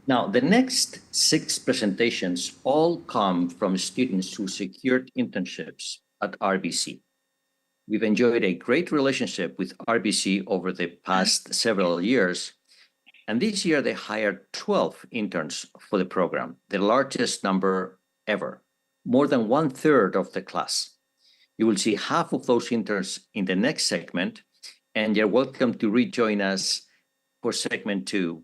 Now, the next 6 presentations all come from students who secured internships at RBC. We've enjoyed a great relationship with RBC over the past several years, and this year they hired 12 interns for the program, the largest number ever, more than 1/3 of the class. You will see half of those interns in the next segment, and you're welcome to rejoin us for segment 2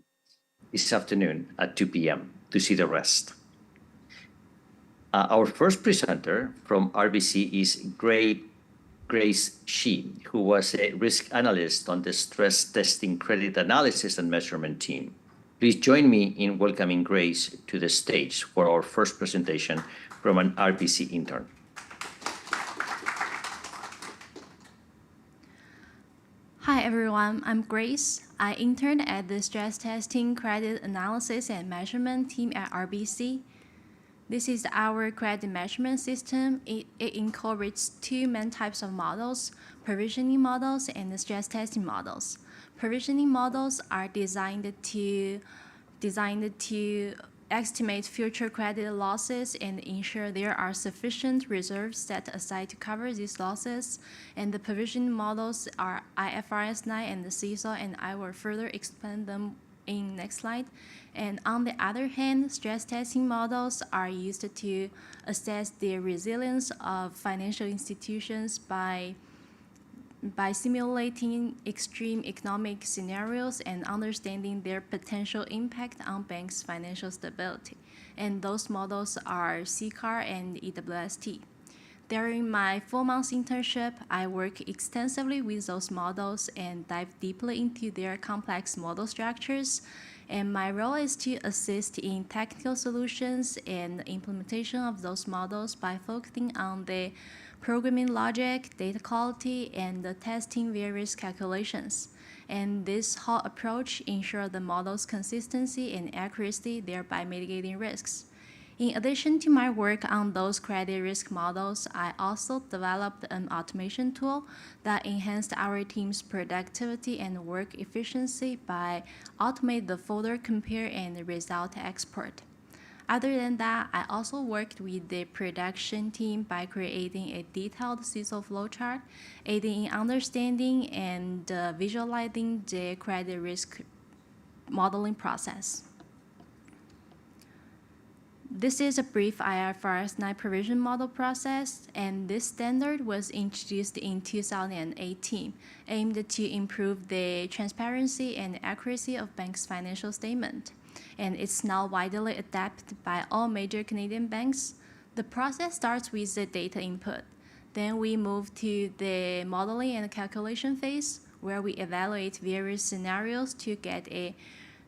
this afternoon at 2 p.m. to see the rest. Our first presenter from RBC is Grace Shi, who was a risk analyst on the stress testing credit analysis and measurement team. Please join me in welcoming Grace to the stage for our first presentation from an RBC intern. Hi everyone, I'm Grace. I interned at the stress testing credit analysis and measurement team at RBC. This is our credit measurement system. It incorporates two main types of models, provisioning models and the stress testing models. Provisioning models are designed to estimate future credit losses and ensure there are sufficient reserves set aside to cover these losses. And the provisioning models are IFRS 9 and the CECL, and I will further explain them in next slide. And on the other hand, stress testing models are used to assess the resilience of financial institutions by simulating extreme economic scenarios and understanding their potential impact on banks' financial stability. And those models are CCAR and EWST. During my 4-month internship, I worked extensively with those models and dive deeply into their complex model structures. And my role is to assist in technical solutions and implementation of those models by focusing on the programming logic, data quality, and the testing various calculations. And this whole approach ensures the model's consistency and accuracy, thereby mitigating risks. In addition to my work on those credit risk models, I also developed an automation tool that enhanced our team's productivity and work efficiency by automating the folder compare and result export. Other than that, I also worked with the production team by creating a detailed CECL flowchart, aiding in understanding and visualizing the credit risk modeling process. This is a brief IFRS 9 provision model process, and this standard was introduced in 2018, aimed to improve the transparency and accuracy of banks' financial statement. And it's now widely adopted by all major Canadian banks. The process starts with the data input. Then we move to the modeling and calculation phase, where we evaluate various scenarios to get a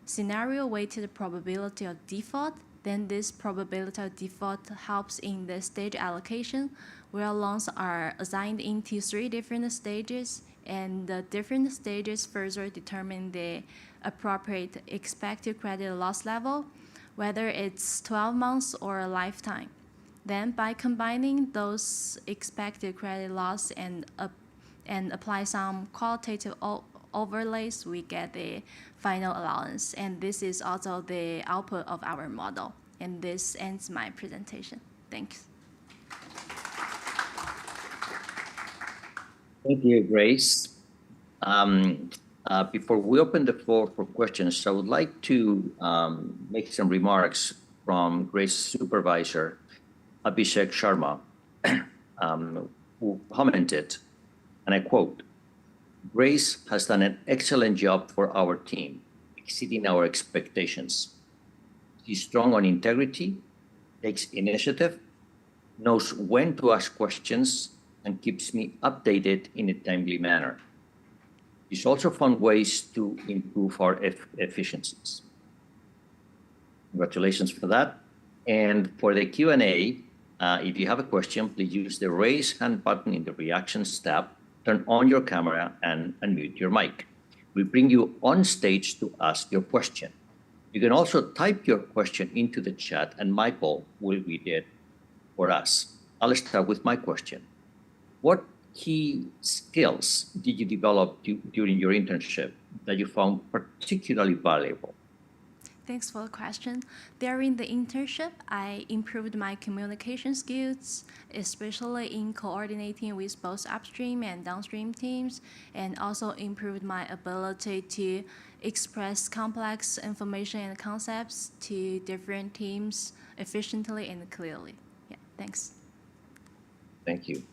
scenario-weighted probability of default. Then this probability of default helps in the stage allocation, where loans are assigned into 3 different stages, and the different stages further determine the appropriate expected credit loss level, whether it's 12 months or a lifetime. Then by combining those expected credit loss and apply some qualitative overlays, we get the final allowance. And this is also the output of our model. And this ends my presentation. Thanks. Thank you, Grace. Before we open the floor for questions, I would like to make some remarks from Grace's supervisor, Abhishek Sharma, who commented, and I quote, "Grace has done an excellent job for our team, exceeding our expectations. She's strong on integrity, takes initiative, knows when to ask questions, and keeps me updated in a timely manner. She's also found ways to improve our efficiencies." Congratulations for that. And for the Q&A, if you have a question, please use the raise hand button in the reactions tab, turn on your camera and unmute your mic. We bring you on stage to ask your question. You can also type your question into the chat and Michael will read it for us. I'll start with my question. What key skills did you develop during your internship that you found particularly valuable? Thanks for the question. During the internship, I improved my communication skills, especially in coordinating with both upstream and downstream teams, and also improved my ability to express complex information and concepts to different teams efficiently and clearly. Yeah, thanks. Thank you.